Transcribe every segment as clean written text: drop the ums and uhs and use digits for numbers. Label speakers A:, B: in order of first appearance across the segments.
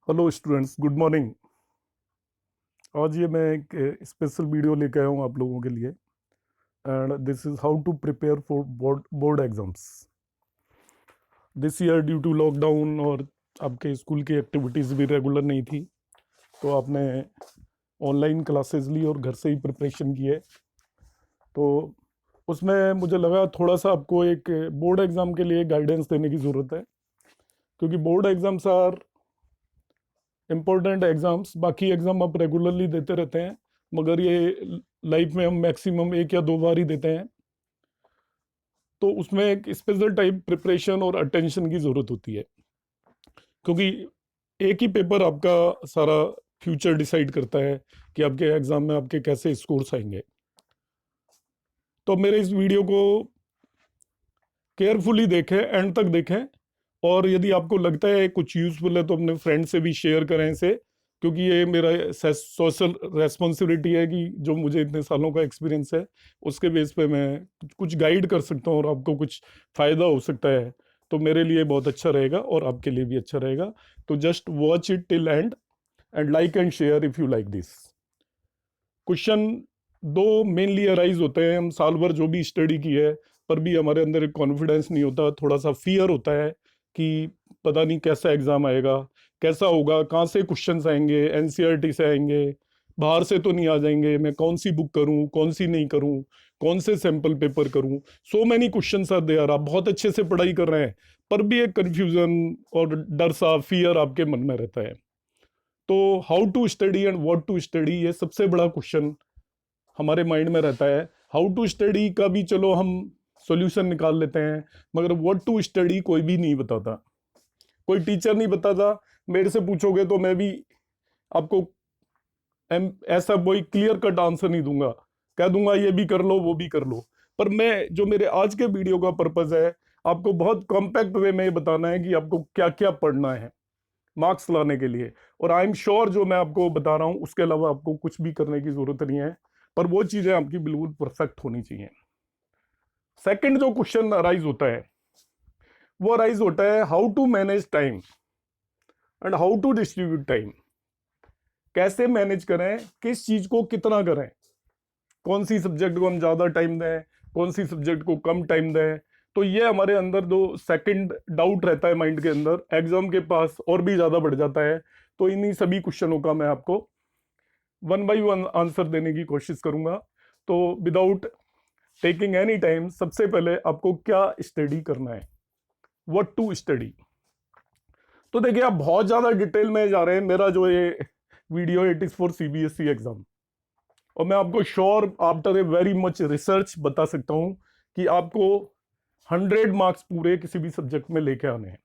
A: Hello students, good morning. आज ये मैं एक स्पेशल वीडियो लेके आया हूँ आप लोगों के लिए। And this is how to prepare for board exams this year. Due to lockdown और आपके स्कूल की एक्टिविटीज़ भी रेगुलर नहीं थी, तो आपने ऑनलाइन क्लासेस ली और घर से ही प्रिपरेशन की है। तो उसमें मुझे लगा थोड़ा सा आपको एक बोर्ड एग्ज़ाम के लिए गाइडेंस देने की ज़रूरत है, क्योंकि board exams are important exams. बाकी एग्जाम आप रेगुलरली देते रहते हैं, मगर ये लाइफ में हम मैक्सिमम एक या दो बार ही देते हैं। तो उसमें एक स्पेशल टाइप प्रिपरेशन और अटेंशन की ज़रूरत होती है, क्योंकि एक ही पेपर आपका सारा फ्यूचर डिसाइड करता है कि आपके एग्जाम में आपके कैसे स्कोर्स आएंगे। तो मेरे इस वीडियो को केयरफुली देखें, एंड तक देखें, और यदि आपको लगता है कुछ यूजफुल है तो अपने फ्रेंड से भी शेयर करें इसे, क्योंकि ये मेरा सोशल रेस्पॉन्सिबिलिटी है कि जो मुझे इतने सालों का एक्सपीरियंस है उसके बेस पे मैं कुछ गाइड कर सकता हूँ और आपको कुछ फ़ायदा हो सकता है। तो मेरे लिए बहुत अच्छा रहेगा और आपके लिए भी अच्छा रहेगा। तो just watch it till and like and share if you like this. Question दो मेनली अराइज होते हैं। हम साल भर जो भी स्टडी की है, पर भी हमारे अंदर एक कॉन्फिडेंस नहीं होता, थोड़ा सा फियर होता है कि पता नहीं कैसा एग्जाम आएगा, कैसा होगा, कहाँ से क्वेश्चंस आएंगे, एनसीईआरटी से आएंगे, बाहर से तो नहीं आ जाएंगे, मैं कौन सी बुक करूं, कौन सी नहीं करूं, कौन से सैंपल पेपर करूं। So many questions are there. आप बहुत अच्छे से पढ़ाई कर रहे हैं, पर भी एक कंफ्यूजन और डर सा, फियर आपके मन में रहता है। तो how to study and what to study, ये सबसे बड़ा क्वेश्चन हमारे माइंड में रहता है। हाउ टू स्टडी का भी चलो हम सॉल्यूशन निकाल लेते हैं, मगर व्हाट टू स्टडी कोई भी नहीं बताता, कोई टीचर नहीं बताता। मेरे से पूछोगे तो मैं भी आपको ऐसा कोई क्लियर कट आंसर नहीं दूंगा, कह दूंगा ये भी कर लो वो भी कर लो। पर मैं, जो मेरे आज के वीडियो का पर्पज है, आपको बहुत कॉम्पैक्ट वे में ये बताना है कि आपको क्या क्या पढ़ना है मार्क्स लाने के लिए। और आई एम श्योर जो मैं आपको बता रहा हूं उसके अलावा आपको कुछ भी करने की जरूरत नहीं है, पर वो चीजें आपकी बिल्कुल परफेक्ट होनी चाहिए। सेकंड जो क्वेश्चन अराइज होता है, वो अराइज होता है how to manage time and how to distribute time. कैसे मैनेज करें, किस चीज को कितना करें, कौन सी सब्जेक्ट को हम ज्यादा टाइम दें, कौन सी सब्जेक्ट को कम टाइम दें। तो ये हमारे अंदर जो सेकंड डाउट रहता है माइंड के अंदर, एग्जाम के पास और भी ज्यादा बढ़ जाता है। तो इन्हीं सभी क्वेश्चनों का मैं आपको वन बाय वन आंसर देने की कोशिश करूंगा। तो विदाउट टेकिंग एनी टाइम, सबसे पहले आपको क्या स्टडी करना है, व्हाट टू स्टडी। तो देखिए, आप बहुत ज्यादा डिटेल में जा रहे हैं। मेरा जो ये video, it is for CBSE exam, और मैं आपको sure after a very much research बता सकता हूं कि आपको 100 मार्क्स पूरे किसी भी सब्जेक्ट में लेके आने हैं।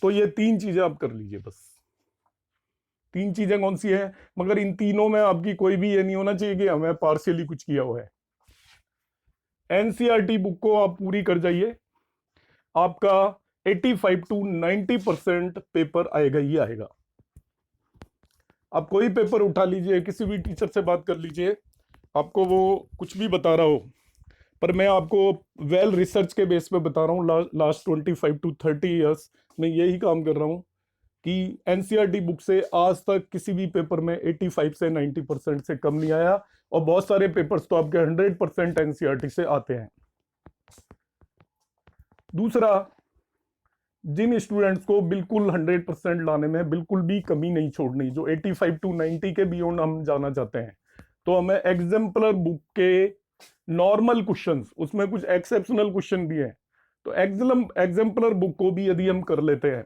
A: तो ये तीन चीजें आप कर लीजिए बस। तीन चीजें कौन सी हैं, मगर इन तीनों में आपकी कोई भी ये नहीं होना चाहिए कि हमें पार्शियली कुछ किया हुआ है। एनसीईआरटी बुक को आप पूरी कर जाइए, आपका 85 टू 90% पेपर आएगा ही आएगा। आप कोई पेपर उठा लीजिए, किसी भी टीचर से बात कर लीजिए, आपको वो कुछ भी बता रहा हो, पर मैं आपको वेल रिसर्च के बेस पे बता रहा हूँ। लास्ट 25 टू 30 ईयर्स में यही काम कर रहा हूँ कि एनसीईआरटी बुक से आज तक किसी भी पेपर में 85 से 90% से कम नहीं आया, और बहुत सारे पेपर्स तो आपके 100% एनसीईआरटी से आते हैं। दूसरा, जिन स्टूडेंट्स को बिल्कुल 100% लाने में बिल्कुल भी कमी नहीं छोड़नी, जो 85 टू 90 के बियॉन्ड हम जाना चाहते हैं, तो हमें एग्जाम्पलर बुक के नॉर्मल क्वेश्चंस, उसमें कुछ एक्सेप्शनल क्वेश्चन भी हैं, तो एग्जाम्पलर बुक को भी यदि हम कर लेते हैं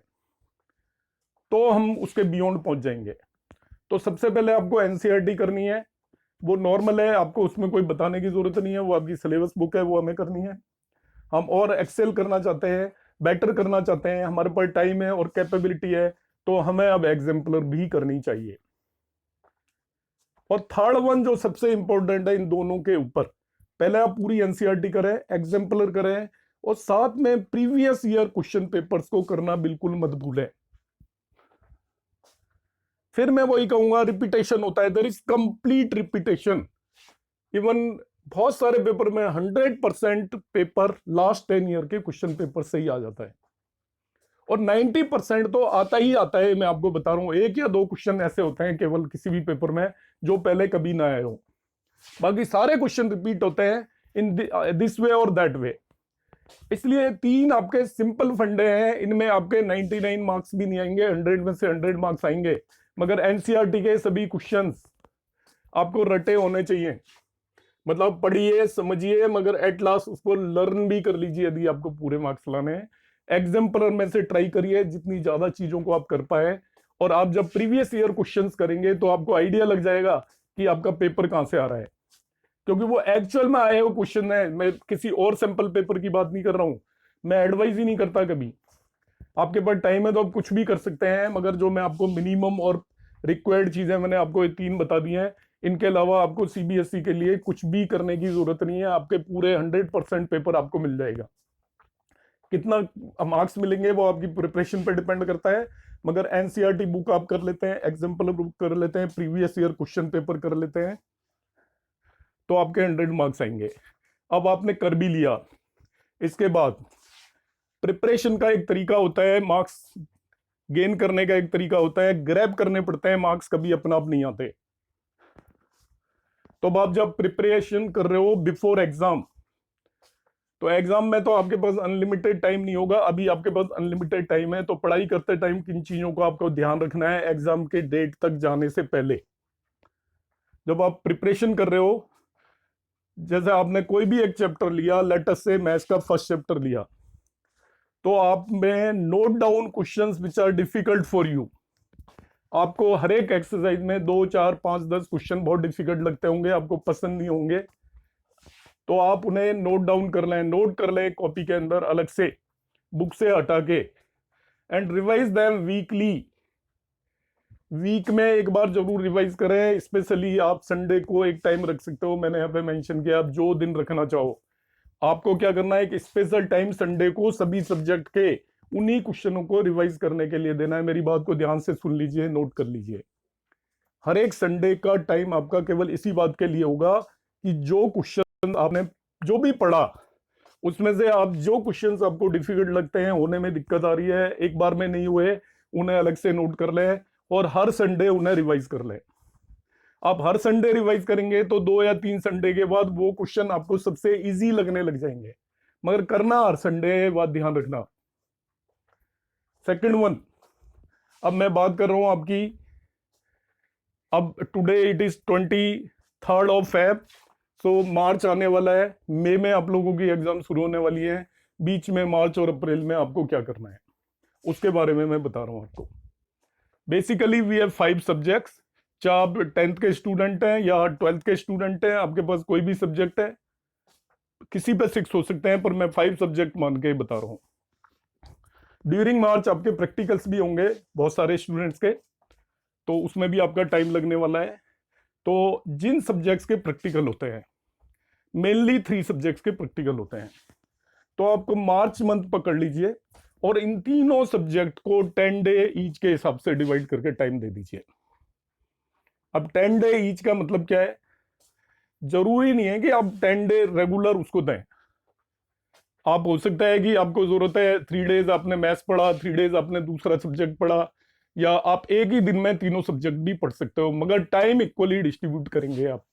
A: तो हम उसके बियॉन्ड पहुंच जाएंगे। तो सबसे पहले आपको एनसीईआरटी करनी है, वो नॉर्मल है, आपको उसमें कोई बताने की जरूरत नहीं है, वो आपकी सिलेबस बुक है, वो हमें करनी है। हम और एक्सेल करना चाहते हैं, बेटर करना चाहते हैं, हमारे पास टाइम है और कैपेबिलिटी है, तो हमें अब एग्जाम्पलर भी करनी चाहिए। और थर्ड वन जो सबसे इंपॉर्टेंट है इन दोनों के ऊपर, पहले आप पूरी एनसीईआरटी करें, एग्जाम्पलर करें, और साथ में प्रीवियस ईयर क्वेश्चन पेपर्स को करना बिल्कुल मत भूलें। फिर मैं वही कहूंगा, रिपीटेशन होता है, there is complete repetition. Even बहुत सारे पेपर में 100% पेपर लास्ट 10 ईयर के क्वेश्चन पेपर से ही आ जाता है। और 90% तो आता ही आता है। मैं आपको बता रहा हूँ, एक या दो क्वेश्चन ऐसे होते हैं केवल किसी भी पेपर में जो पहले कभी ना आए हो, बाकी सारे क्वेश्चन रिपीट होते हैं इन दिस वे और दैट वे। इसलिए तीन आपके सिंपल फंडे हैं, इनमें आपके 99 मार्क्स भी नहीं आएंगे, 100 में से 100 मार्क्स आएंगे, मगर एनसीईआरटी के सभी क्वेश्चंस आपको रटे होने चाहिए। मतलब पढ़िए समझिए, मगर एट लास्ट उसको लर्न भी कर लीजिए यदि आपको पूरे मार्क्स लाने हैं। एग्जाम्पलर में से ट्राई करिए जितनी ज्यादा चीजों को आप कर पाए, और आप जब प्रीवियस ईयर क्वेश्चंस करेंगे तो आपको आइडिया लग जाएगा कि आपका पेपर कहां से आ रहा है, क्योंकि वो एक्चुअल में आए हुए क्वेश्चन है। मैं किसी और सैंपल पेपर की बात नहीं कर रहा हूं, मैं एडवाइस ही नहीं करता कभी। आपके पास टाइम है तो आप कुछ भी कर सकते हैं, मगर जो मैं आपको मिनिमम और रिक्वायर्ड चीजें मैंने आपको ये तीन बता दी हैं, इनके अलावा आपको सीबीएसई के लिए कुछ भी करने की जरूरत नहीं है। आपके पूरे 100% पेपर आपको मिल जाएगा। कितना मार्क्स मिलेंगे वो आपकी प्रिपरेशन पर डिपेंड करता है, मगर एनसीईआरटी बुक आप कर लेते हैं, एग्जाम्पल बुक कर लेते हैं, प्रीवियस ईयर क्वेश्चन पेपर कर लेते हैं, तो आपके 100 मार्क्स आएंगे। अब आपने कर भी लिया, इसके बाद प्रिपरेशन का एक तरीका होता है, मार्क्स गेन करने का एक तरीका होता है, ग्रैब करने पड़ते हैं मार्क्स, कभी अपना आप नहीं आते। तो अब आप जब प्रिपरेशन कर रहे हो बिफोर एग्जाम, तो एग्जाम में तो आपके पास अनलिमिटेड टाइम नहीं होगा, अभी आपके पास अनलिमिटेड टाइम है। तो पढ़ाई करते टाइम किन चीजों को आपको ध्यान रखना है एग्जाम के डेट तक जाने से पहले। जब आप प्रिपरेशन कर रहे हो, जैसे आपने कोई भी एक चैप्टर लिया, लेटस से मैथ्स का फर्स्ट चैप्टर लिया, तो आप में note down questions which are difficult for you. आपको हर एक एक्सरसाइज में 2, 4, 5, 10 क्वेश्चन बहुत डिफिकल्ट लगते होंगे, आपको पसंद नहीं होंगे, तो आप उन्हें नोट डाउन कर लें, नोट कर लें कॉपी के अंदर अलग से, बुक से हटा के, and revise them weekly. Week में एक बार जरूर रिवाइज करें। स्पेशली आप संडे को एक टाइम रख सकते हो, मैंने यहाँ पे मेंशन किया, आप जो दिन रखना चाहो। आपको क्या करना है, एक स्पेशल टाइम संडे को सभी सब्जेक्ट के उन्हीं क्वेश्चनों को रिवाइज करने के लिए देना है। मेरी बात को ध्यान से सुन लीजिए, नोट कर लीजिए। हर एक संडे का टाइम आपका केवल इसी बात के लिए होगा कि जो क्वेश्चन आपने जो भी पढ़ा, उसमें से आप जो क्वेश्चंस आपको डिफिकल्ट लगते हैं, होने में दिक्कत आ रही है, एक बार में नहीं हुए, उन्हें अलग से नोट कर लें और हर संडे उन्हें रिवाइज कर लें। आप हर संडे रिवाइज करेंगे तो 2 या 3 संडे के बाद वो क्वेश्चन आपको सबसे इजी लगने लग जाएंगे, मगर करना हर संडे, बात ध्यान रखना। सेकंड वन, अब मैं बात कर रहा हूं आपकी, अब today it is 23rd of Feb, so March आने वाला है, मई में आप लोगों की एग्जाम शुरू होने वाली है। बीच में मार्च और अप्रैल में आपको क्या करना है उसके बारे में मैं बता रहा हूं आपको। Basically we have 5 subjects. चाहे आप 10th के स्टूडेंट हैं या 12th के स्टूडेंट हैं, आपके पास कोई भी सब्जेक्ट है, किसी पे 6 हो सकते हैं, पर मैं 5 सब्जेक्ट मान के बता रहा हूं। ड्यूरिंग मार्च आपके प्रैक्टिकल्स भी होंगे बहुत सारे स्टूडेंट्स के, तो उसमें भी आपका टाइम लगने वाला है। तो जिन सब्जेक्ट्स के प्रैक्टिकल होते हैं, मेनली 3 सब्जेक्ट्स के प्रैक्टिकल होते हैं, तो आपको मार्च मंथ पकड़ लीजिए और इन तीनों सब्जेक्ट को 10 डे ईच के हिसाब से डिवाइड करके टाइम दे दीजिए। अब 10 डे ईच का मतलब क्या है, जरूरी नहीं है कि आप 10 डे रेगुलर उसको दें। आप हो सकता है कि आपको जरूरत है 3 डेज आपने मैथ्स पढ़ा, 3 डेज आपने दूसरा सब्जेक्ट पढ़ा, या आप एक ही दिन में तीनों सब्जेक्ट भी पढ़ सकते हो, मगर टाइम इक्वली डिस्ट्रीब्यूट करेंगे आप।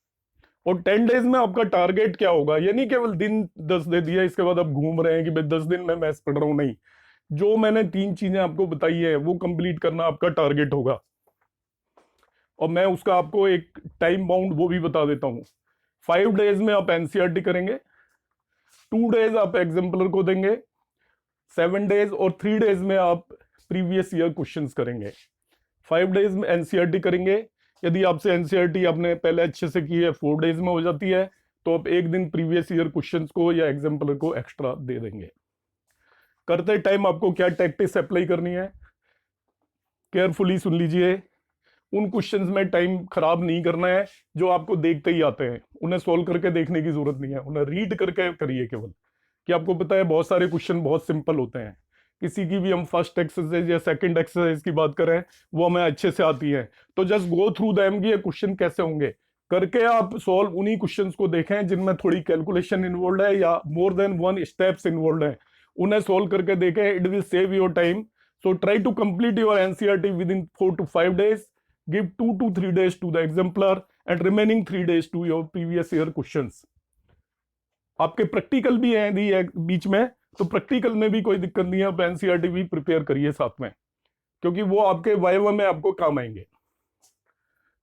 A: और 10 डेज में आपका टारगेट क्या होगा, यानी केवल दिन 10 दे दिया इसके बाद आप घूम रहे हैं कि भाई 10 दिन में मैथ्स पढ़ रहा हूं, नहीं। जो मैंने 3 चीजें आपको बताई है वो कंप्लीट करना आपका टारगेट होगा। और मैं उसका आपको एक टाइम बाउंड वो भी बता देता हूं। 5 डेज में आप एनसीईआरटी करेंगे, 2 डेज आप एग्जाम्पलर को देंगे, 7 डेज और 3 डेज में आप प्रीवियस ईयर क्वेश्चंस करेंगे। 5 डेज में एनसीईआरटी करेंगे। यदि आपसे एनसीईआरटी आपने पहले अच्छे से की है, 4 डेज में हो जाती है, तो आप एक दिन प्रीवियस ईयर क्वेश्चंस को या एग्जाम्पलर को एक्स्ट्रा दे देंगे। करते टाइम आपको क्या टैक्टिक्स अप्लाई करनी है, केयरफुली सुन लीजिए। उन क्वेश्चंस में टाइम खराब नहीं करना है जो आपको देखते ही आते हैं, उन्हें सोल्व करके देखने की जरूरत नहीं है, उन्हें रीड करके करिए केवल। कि आपको पता है बहुत सारे क्वेश्चन बहुत सिंपल होते हैं, किसी की भी हम फर्स्ट एक्सरसाइज या सेकंड एक्सरसाइज की बात करें वो हमें अच्छे से आती है, तो जस्ट गो थ्रू देम कि ये क्वेश्चन कैसे होंगे, करके आप सॉल्व उन्हीं क्वेश्चंस को देखें जिनमें थोड़ी कैलकुलेशन इन्वॉल्व है या मोर देन 1 स्टेप्स इन्वॉल्व है, उन्हें सोल्व करके देखें। It will save your time So try to complete your NCERT within 4 to 5 days. Give 2 to 3 days to the exemplar and remaining 3 days to your previous year questions. आपके practical भी हैं बीच में, तो practical में भी कोई दिक्कत नहीं है, आप एनसीईआरटी भी प्रिपेयर करिए साथ में, क्योंकि वो आपके वाइवा में आपको काम आएंगे।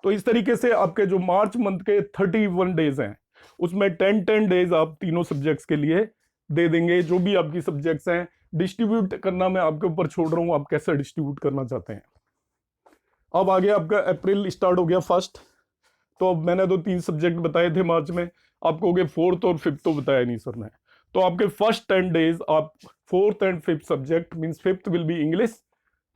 A: तो इस तरीके से आपके जो मार्च मंथ के 31 डेज हैं उसमें 10 डेज आप तीनों सब्जेक्ट्स के लिए दे देंगे। जो भी आपकी सब्जेक्ट्स हैं डिस्ट्रीब्यूट करना मैं आपके ऊपर छोड़ रहा हूं, आप कैसे डिस्ट्रीब्यूट करना चाहते हैं। अब आगे आपका अप्रैल स्टार्ट हो गया फर्स्ट, तो अब मैंने तो 3 सब्जेक्ट बताए थे मार्च में, आपको हो गए 4th और 5th तो बताया नहीं सर ने। तो आपके फर्स्ट 10 डेज आप 4th and 5th subject means 5th will be English.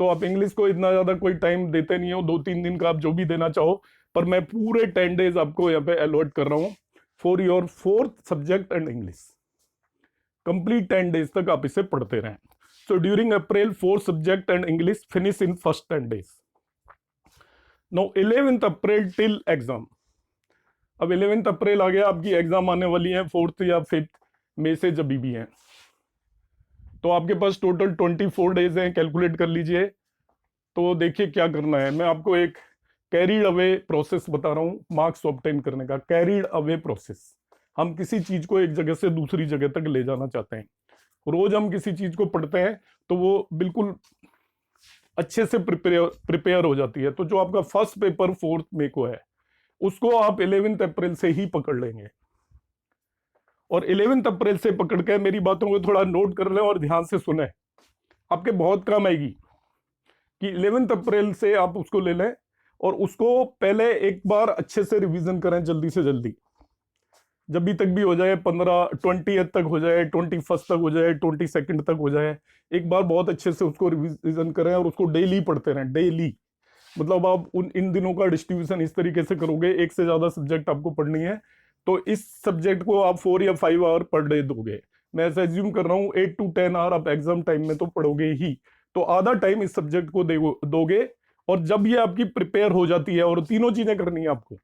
A: तो आप इंग्लिश को इतना ज्यादा कोई टाइम देते नहीं हो, 2-3 दिन का आप जो भी देना चाहो, पर मैं पूरे 10 डेज आपको यहाँ पे अलॉट कर रहा हूँ for your 4th subject and English. Complete 10 days तक आप इसे पढ़ते रहें। So during April 4th subject and English finish in first 10 days. No 11th April till exam. अब 11th अप्रैल आ गया, आपकी एग्जाम आने वाली है 4th या 5th में से जब भी हैं। तो आपके पास टोटल 24 डेज हैं, कैलकुलेट कर लीजिए। तो देखिए क्या करना है, मैं आपको एक कैरीड अवे प्रोसेस बता रहा हूँ मार्क्स ऑब्टेन करने का। कैरीड अवे प्रोसेस, हम किसी चीज को एक जगह से दूसरी जगह तक ले जाना चाहते हैं। रोज हम किसी चीज को पढ़ते हैं तो वो बिल्कुल अच्छे से प्रिपेयर हो जाती है। तो जो आपका फर्स्ट पेपर 4th मई को है उसको आप 11th अप्रैल से ही पकड़ लेंगे, और 11th अप्रैल से पकड़ के मेरी बातों को थोड़ा नोट कर लें और ध्यान से सुने, आपके बहुत काम आएगी। कि 11th अप्रैल से आप उसको ले लें और उसको पहले एक बार अच्छे से रिवीजन करें, जल्दी से जल्दी, जब भी तक भी हो जाए, 20 तक हो जाए, 21 तक हो जाए, 22 तक हो जाए, एक बार बहुत अच्छे से उसको रिवीजन करें और उसको डेली पढ़ते रहें। डेली मतलब आप इन दिनों का डिस्ट्रीब्यूशन इस तरीके से करोगे, एक से ज्यादा सब्जेक्ट आपको पढ़नी है तो इस सब्जेक्ट को आप 4 या 5 आवर पर डे दोगे। मैं ऐसा एज्यूम कर रहा हूँ 8 to 10 आवर आप एग्जाम टाइम में तो पढ़ोगे ही, तो आधा टाइम इस सब्जेक्ट को दोगे। और जब ये आपकी प्रिपेयर हो जाती है, और तीनों चीजें करनी है आपको,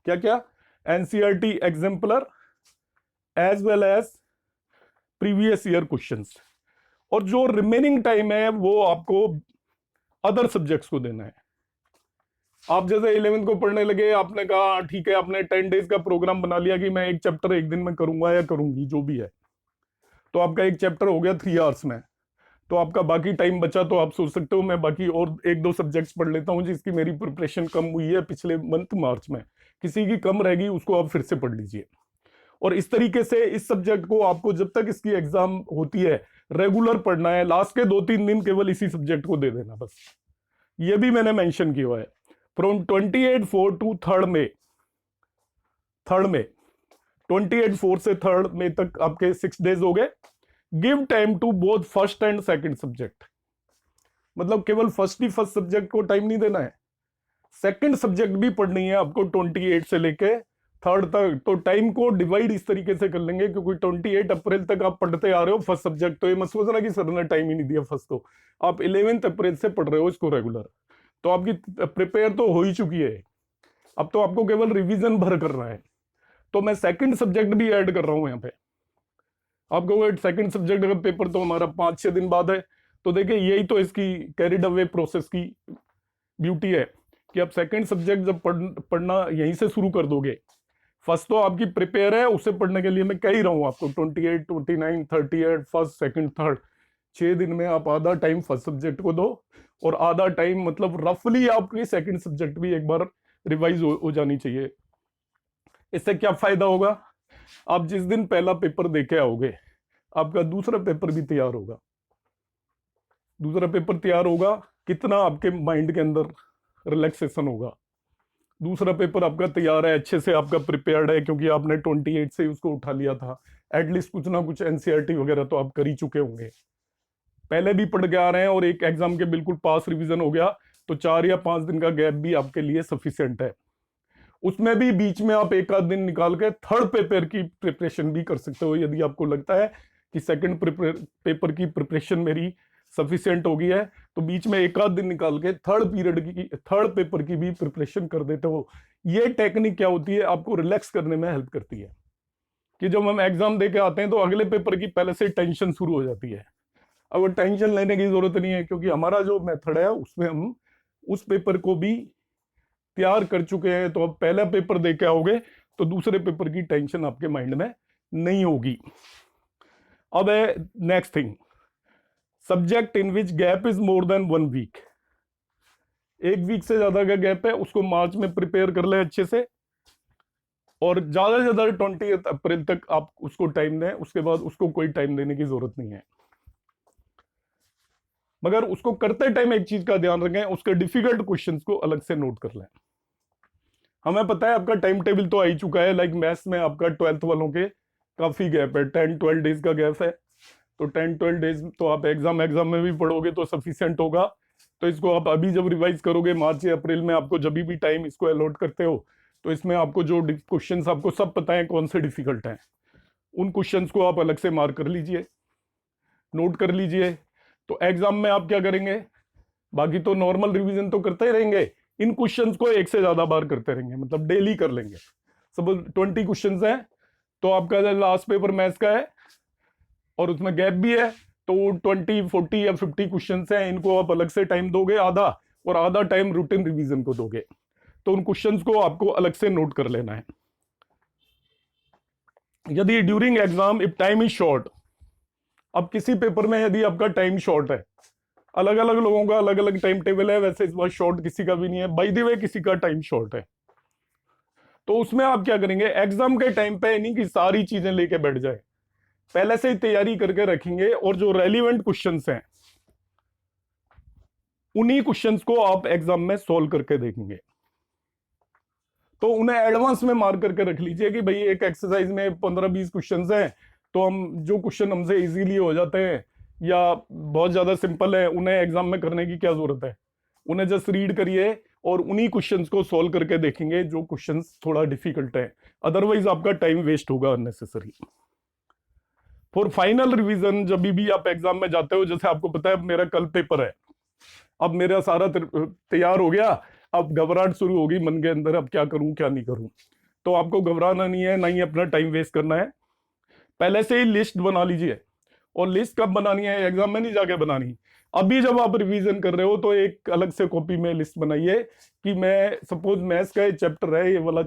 A: क्या क्या, NCERT exemplar as well as previous year questions, और जो रिमेनिंग टाइम है वो आपको अदर सब्जेक्ट्स को देना है। आप जैसे 11th को पढ़ने लगे, आपने कहा ठीक है, आपने 10 डेज का प्रोग्राम बना लिया कि मैं एक चैप्टर एक दिन में करूंगा या करूंगी जो भी है, तो आपका एक चैप्टर हो गया 3 आवर्स में, तो आपका बाकी टाइम बचा तो आप सोच सकते हो मैं बाकी और 1-2 सब्जेक्ट्स पढ़ लेता हूं जिसकी मेरी प्रिपरेशन कम हुई है पिछले मंथ मार्च में, किसी की कम रहेगी उसको आप फिर से पढ़ लीजिए। और इस तरीके से इस सब्जेक्ट को आपको जब तक इसकी एग्जाम होती है रेगुलर पढ़ना है। लास्ट के 2-3 दिन केवल इसी सब्जेक्ट को दे देना बस, ये भी मैंने मेंशन किया है। फ्रॉम 28/4 टू 3rd May, 28/4 से 3rd May तक आपके 6 डेज हो गए। Give time to both first and second subject, मतलब केवल फर्स्ट सब्जेक्ट को टाइम नहीं देना है, सेकंड सब्जेक्ट भी पढ़नी है आपको 28 से लेके 3rd तक। तो टाइम को डिवाइड इस तरीके से कर लेंगे, क्योंकि 28 अप्रैल तक आप पढ़ते आ रहे हो फर्स्ट सब्जेक्ट, तो ये मत सोचना कि सर ने टाइम ही नहीं दिया फर्स्ट को, आप 11th अप्रैल से पढ़ रहे हो इसको रेगुलर, तो आपकी प्रिपेयर तो हो ही चुकी है, अब तो आपको केवल रिवीजन भर करना है। तो मैं सेकंड सब्जेक्ट भी ऐड कर रहा हूं यहाँ पे। आप कहोगे सेकंड सब्जेक्ट का पेपर तो हमारा 5-6 दिन बाद है, तो देखिए यही तो इसकी कैरिड अवे प्रोसेस की ब्यूटी है कि आप सेकंड सब्जेक्ट जब पढ़ना यहीं से शुरू कर दोगे, फर्स्ट तो आपकी प्रिपेयर है, उसे पढ़ने के लिए मैं कह ही रहा हूं आपको 28, 29, 38 फर्स्ट, सेकंड, थर्ड, 6 दिन में आप आधा टाइम फर्स्ट सब्जेक्ट को दो और आधा टाइम मतलब रफली आपकी सेकंड सब्जेक्ट भी एक बार रिवाइज हो जानी चाहिए। इससे क्या फायदा होगा, आप जिस दिन पहला पेपर देके आओगे आपका दूसरा पेपर भी तैयार होगा। दूसरा पेपर तैयार होगा, कितना आपके माइंड के अंदर रिलैक्सेशन होगा। दूसरा पेपर आपका तैयार है, अच्छे से आपका प्रिपेयर्ड है, क्योंकि आपने 28 से उसको उठा लिया था, एटलीस्ट कुछ ना कुछ एनसीईआरटी वगैरह तो आप कर ही चुके होंगे, पहले भी पढ़ के आ रहे हैं और एक एग्जाम के बिल्कुल पास रिवीजन हो गया, तो 4 या 5 दिन का गैप भी आपके लिए सफिशिएंट है। उसमें भी बीच में आप एक आध दिन निकाल के थर्ड पेपर की प्रिपरेशन भी कर सकते हो, यदि आपको लगता है कि सेकंड पेपर की प्रिपरेशन मेरी सफिशिएंट हो गई है, तो बीच में एक आध दिन निकाल के थर्ड पेपर की भी प्रिपरेशन कर देते हो। ये टेक्निक क्या होती है, आपको रिलैक्स करने में हेल्प करती है कि जब हम एग्जाम दे के आते हैं तो अगले पेपर की पहले से टेंशन शुरू हो जाती है, अब टेंशन लेने की जरूरत नहीं है, क्योंकि हमारा जो मेथड है उसमें हम उस पेपर को भी तैयार कर चुके हैं। तो अब पहला पेपर दे के आओगे तो दूसरे पेपर की टेंशन आपके माइंड में नहीं होगी। अब है next thing, subject in which gap is more than 1 week. 1 week से ज्यादा का गैप है उसको मार्च में प्रिपेयर कर ले अच्छे से, और ज्यादा से ज्यादा 20 अप्रैल तक आप उसको टाइम दें, उसके बाद उसको कोई टाइम देने की जरूरत नहीं है। मगर उसको करते टाइम एक चीज का ध्यान रखें, उसके डिफिकल्ट क्वेश्चंस को अलग से नोट कर लें। हमें पता है आपका टाइम टेबल तो आ ही चुका है, लाइक मैथ्स में आपका 12th वालों के काफी गैप है, 10-12 डेज का गैप है। तो 10-12 डेज तो आप एग्जाम में भी पढ़ोगे तो सफिशियंट होगा। तो इसको आप अभी जब रिवाइज करोगे मार्च या अप्रैल में, आपको जब भी टाइम इसको अलॉट करते हो, तो इसमें आपको जो क्वेश्चंस आपको सब पता है कौन से डिफिकल्ट हैं, उन क्वेश्चंस को आप अलग से मार्क कर लीजिए, नोट कर लीजिए। तो एग्जाम में आप क्या करेंगे, बाकी तो नॉर्मल रिवीजन तो करते ही रहेंगे, इन क्वेश्चंस को एक से ज्यादा बार करते रहेंगे, मतलब डेली कर लेंगे। सपोज 20 क्वेश्चंस हैं तो आपका लास्ट पेपर मैथ्स का है और उसमें गैप भी है, तो 20, 40 या 50 क्वेश्चंस हैं, इनको आप अलग से टाइम दोगे आधा, और आधा टाइम रूटीन रिवीजन को दोगे। तो उन क्वेश्चंस को आपको अलग से नोट कर लेना है। यदि during exam if time is short, अब किसी पेपर में यदि आपका टाइम शॉर्ट है, अलग अलग लोगों का अलग अलग टाइम टेबल है, वैसे इस बार शॉर्ट किसी का भी नहीं है, बाय द वे किसी का टाइम शॉर्ट है, तो उसमें आप क्या करेंगे, एग्जाम के टाइम पे नहीं कि सारी चीजें लेके बैठ जाए, पहले से ही तैयारी करके रखेंगे, और जो रेलिवेंट क्वेश्चंस हैं उन्हीं क्वेश्चंस को आप एग्जाम में सॉल्व करके देखेंगे। तो उन्हें एडवांस में मार्क करके रख लीजिए कि भाई एक एक्सरसाइज में 15-20 क्वेश्चंस हैं, तो हम जो क्वेश्चन हमसे इजीली हो जाते हैं या बहुत ज्यादा सिंपल है, उन्हें एग्जाम में करने की क्या जरूरत है, उन्हें जस्ट रीड करिए और उन्हीं क्वेश्चंस को सॉल्व करके देखेंगे जो क्वेश्चंस थोड़ा डिफिकल्ट है, अदरवाइज आपका टाइम वेस्ट होगा अननेसेसरी। फॉर फाइनल रिवीजन जब भी आप एग्जाम में जाते हो, जैसे आपको पता है मेरा कल पेपर है, अब मेरा सारा तैयार हो गया, अब घबराहट शुरू होगी मन के अंदर, अब क्या करूं क्या नहीं करूं। तो आपको घबराना नहीं है, ना ही अपना टाइम वेस्ट करना है, पहले से ही लिस्ट बना लीजिए। और लिस्ट कब बनानी है, एग्जाम में नहीं जाके बनानी, अभी जब आप रिवीजन कर रहे हो तो एक अलग से कॉपी में लिस्ट बनाइए कि मैं सपोज मैथ्स का चैप्टर है, ये वाला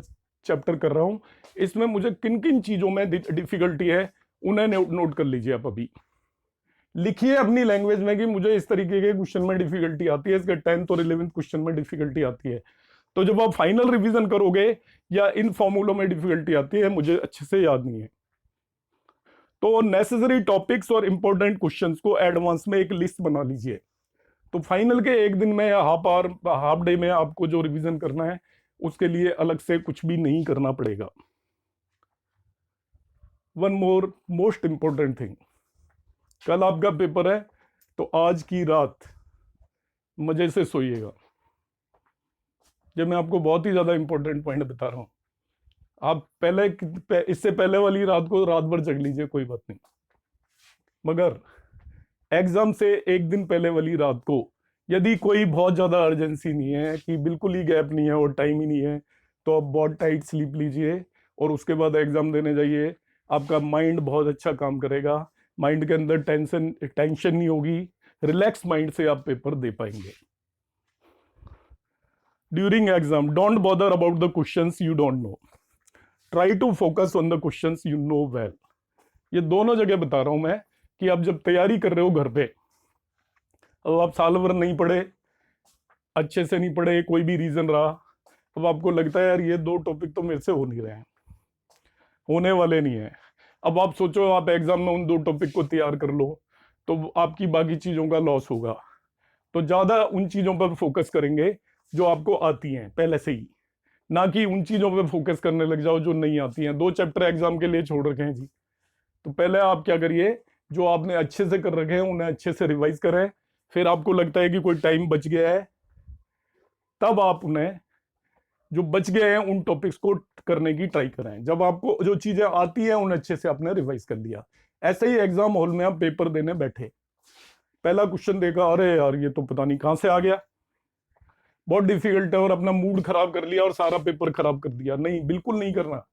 A: चैप्टर कर रहा हूं, इसमें मुझे किन किन चीजों में डिफिकल्टी है उन्हें नोट कर लीजिए। आप अभी लिखिए अपनी लैंग्वेज में कि मुझे इस तरीके के क्वेश्चन में डिफिकल्टी आती है, इसके 10th और 11th क्वेश्चन में डिफिकल्टी आती है। तो जब आप फाइनल रिवीजन करोगे या इन फॉर्मूलों में डिफिकल्टी आती है, मुझे अच्छे से याद नहीं है, तो नेसेसरी टॉपिक्स और इंपॉर्टेंट क्वेश्चंस को एडवांस में एक लिस्ट बना लीजिए। तो फाइनल के एक दिन में या हाफ डे में आपको जो रिवीजन करना है उसके लिए अलग से कुछ भी नहीं करना पड़ेगा। One more most important thing, कल आपका पेपर है तो आज की रात मजे से सोइएगा। जब मैं आपको बहुत ही ज्यादा इंपॉर्टेंट पॉइंट बता रहा हूं, आप इससे पहले वाली रात को रात भर जग लीजिए, कोई बात नहीं, मगर एग्जाम से एक दिन पहले वाली रात को यदि कोई बहुत ज्यादा अर्जेंसी नहीं है कि बिल्कुल ही गैप नहीं है और टाइम ही नहीं है, तो आप बहुत टाइट स्लीप लीजिए और उसके बाद एग्जाम देने जाइए। आपका माइंड बहुत अच्छा काम करेगा, माइंड के अंदर टेंशन नहीं होगी, रिलैक्स माइंड से आप पेपर दे पाएंगे। During exam don't bother about the questions you don't know, try to focus on the questions you know well. ये दोनों जगह बता रहा हूं मैं कि आप जब तैयारी कर रहे हो घर पे, अब आप साल भर नहीं पढ़े, अच्छे से नहीं पढ़े, कोई भी रीजन रहा, अब आपको लगता है यार ये 2 टॉपिक तो मेरे से हो नहीं रहे हैं, होने वाले नहीं है, अब आप सोचो आप एग्जाम में उन 2 टॉपिक को तैयार कर लो तो आपकी बाकी चीजों का लॉस होगा। तो ज्यादा उन चीजों पर फोकस करेंगे जो आपको आती हैं पहले से ही, ना कि उन चीजों पर फोकस करने लग जाओ जो नहीं आती हैं। 2 चैप्टर एग्जाम के लिए छोड़ रखे हैं जी, तो पहले आप क्या करिए, जो आपने अच्छे से कर रखे हैं उन्हें अच्छे से रिवाइज करें, फिर आपको लगता है कि कोई टाइम बच गया है, तब आप उन्हें जो बच गए हैं उन टॉपिक्स को करने की ट्राई करें। जब आपको जो चीजें आती हैं उन्हें अच्छे से आपने रिवाइज कर लिया। ऐसे ही एग्जाम हॉल में आप पेपर देने बैठे, पहला क्वेश्चन देखा, अरे यार ये तो पता नहीं कहां से आ गया, बहुत डिफिकल्ट है, और अपना मूड खराब कर लिया और सारा पेपर खराब कर दिया। नहीं, बिल्कुल नहीं करना।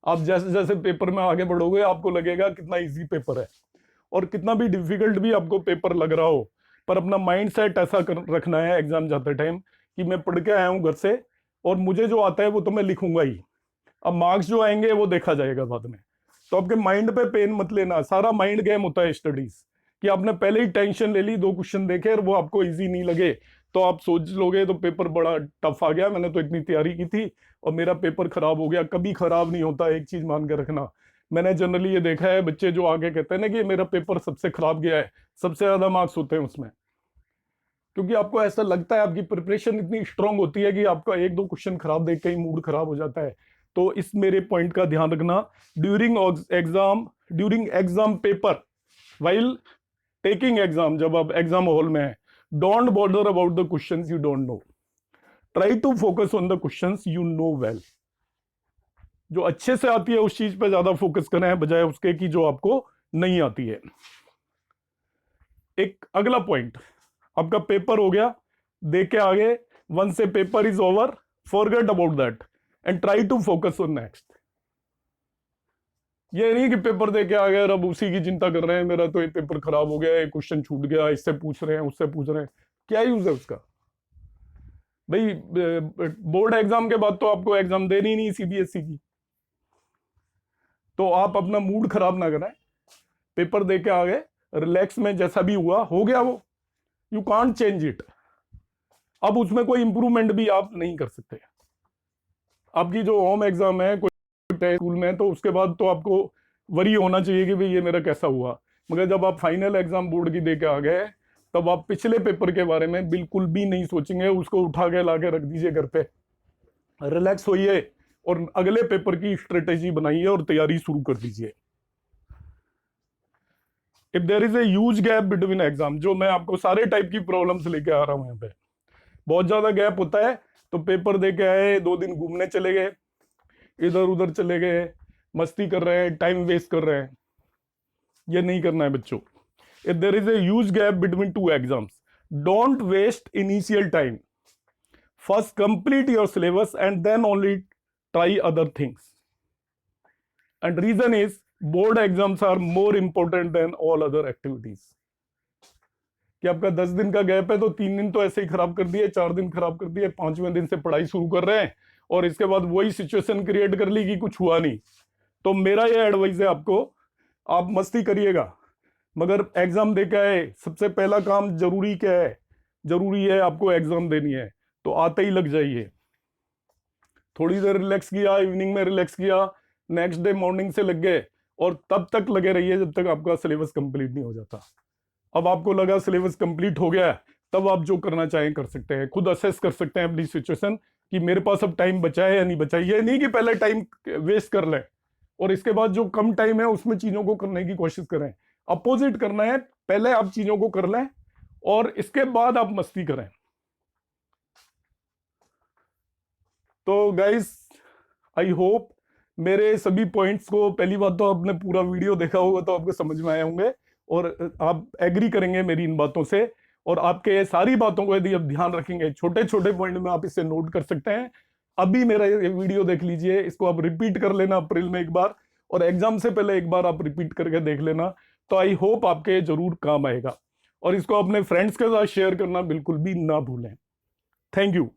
A: आप जैसे जैसे पेपर में आगे बढ़ोगे आपको लगेगा कितना इजी पेपर है, और कितना भी डिफिकल्ट भी आपको पेपर लग रहा हो, पर अपना माइंड सेट ऐसा रखना है एग्जाम जाते टाइम कि मैं पढ़ के आया हूँ घर से और मुझे जो आता है वो तो मैं लिखूंगा ही। अब मार्क्स जो आएंगे वो देखा जाएगा बाद में। तो आपके माइंड पे पेन मत लेना, सारा माइंड गेम होता है स्टडीज, कि आपने पहले ही टेंशन ले ली, 2 क्वेश्चन देखे और वो आपको इजी नहीं लगे तो आप सोच लोगे तो पेपर बड़ा टफ आ गया, मैंने तो इतनी तैयारी की थी और मेरा पेपर खराब हो गया। कभी खराब नहीं होता, एक चीज मान के रखना। मैंने जनरली ये देखा है, बच्चे जो आगे कहते हैं ना कि मेरा पेपर सबसे खराब गया है, सबसे ज्यादा मार्क्स होते हैं उसमें, क्योंकि आपको ऐसा लगता है, आपकी प्रिपरेशन इतनी स्ट्रांग होती है कि आपका 1-2 क्वेश्चन खराब देख के ही मूड खराब हो जाता है। तो इस मेरे पॉइंट का ध्यान रखना during exam paper, while taking exam, जब आप एग्जाम हॉल में है, don't bother about the questions you don't know, try to focus on the questions you know well. जो अच्छे से आती है उस चीज पे ज्यादा फोकस करें बजाय उसके कि जो आपको नहीं आती है। एक अगला पॉइंट, आपका पेपर हो गया, देख के आगे, once a paper is over forget about that and try to focus on next. ये नहीं कि पेपर दे के आ गए और अब उसी की चिंता कर रहे हैं, मेरा तो ये पेपर खराब हो गया, एक क्वेश्चन छूट गया, इससे पूछ रहे हैं उससे पूछ रहे हैं, क्या यूज है उसका भाई? बोर्ड एग्जाम के बाद तो आपको एग्जाम देनी नहीं सीबीएसई की, तो आप अपना मूड खराब ना करें, पेपर दे के आ गए, रिलैक्स में, जैसा भी हुआ हो गया वो, यू कांट चेंज इट। अब उसमें कोई इंप्रूवमेंट भी आप नहीं कर सकते। आपकी जो होम एग्जाम है कोई स्कूल में, तो उसके बाद तो आपको वरी होना चाहिए कि भाई ये मेरा कैसा हुआ, मगर जब आप फाइनल एग्जाम बोर्ड की दे के आ गए, तब आप पिछले पेपर के बारे में बिल्कुल भी नहीं सोचेंगे, उसको उठा के ला के रख दीजिए घर पे, रिलैक्स होइए और अगले पेपर की स्ट्रेटेजी बनाइए और तैयारी शुरू कर दीजिए। If there is a huge gap between exam, जो मैं आपको सारे टाइप की प्रॉब्लम्स लेके आ रहा हूं यहाँ पे, बहुत ज्यादा गैप होता है, तो पेपर दे के आए, 2 दिन घूमने चले गए, इधर उधर चले गए, मस्ती कर रहे हैं, टाइम वेस्ट कर रहे हैं, ये नहीं करना है बच्चों। If there is a huge gap between 2 exams, don't waste initial time, first complete your syllabus and then only try other things. And reason is board exams are more important than all other activities. कि आपका 10 दिन का gap है तो 3 दिन तो ऐसे ही खराब कर दिए, 4 दिन खराब कर दिए, 5वें दिन से पढ़ाई शुरू कर रहे हैं और इसके बाद वही सिचुएशन क्रिएट कर ली कि कुछ हुआ नहीं। तो मेरा ये एडवाइस है आपको, आप मस्ती करिएगा, मगर एग्जाम दे के आए, सबसे पहला काम जरूरी क्या है? जरूरी है आपको एग्जाम देनी है, तो आते ही लग जाइए। थोड़ी देर रिलैक्स किया, इवनिंग में रिलैक्स किया, नेक्स्ट डे मॉर्निंग से लग गए और तब तक लगे रहिए जब तक आपका सिलेबस कंप्लीट नहीं हो जाता। अब आपको लगा सिलेबस कंप्लीट हो गया है, तब आप जो करना चाहें कर सकते हैं, खुद असेस कर सकते हैं अपनी सिचुएशन कि मेरे पास अब टाइम बचा है या नहीं बचा है। ये नहीं कि पहले टाइम वेस्ट कर लें और इसके बाद जो कम टाइम है उसमें चीजों को करने की कोशिश करें। अपोजिट करना है, पहले आप चीजों को कर लें और इसके बाद आप मस्ती करें। तो गाइस, आई होप मेरे सभी पॉइंट्स को, पहली बात तो आपने पूरा वीडियो देखा होगा तो आपको समझ में आए होंगे और आप एग्री करेंगे मेरी इन बातों से, और आपके सारी बातों को यदि आप ध्यान रखेंगे, छोटे छोटे पॉइंट में आप इसे नोट कर सकते हैं। अभी मेरा ये वीडियो देख लीजिए, इसको आप रिपीट कर लेना अप्रैल में एक बार, और एग्जाम से पहले एक बार आप रिपीट करके देख लेना, तो आई होप आपके जरूर काम आएगा। और इसको अपने फ्रेंड्स के साथ शेयर करना बिल्कुल भी ना भूलें। Thank you.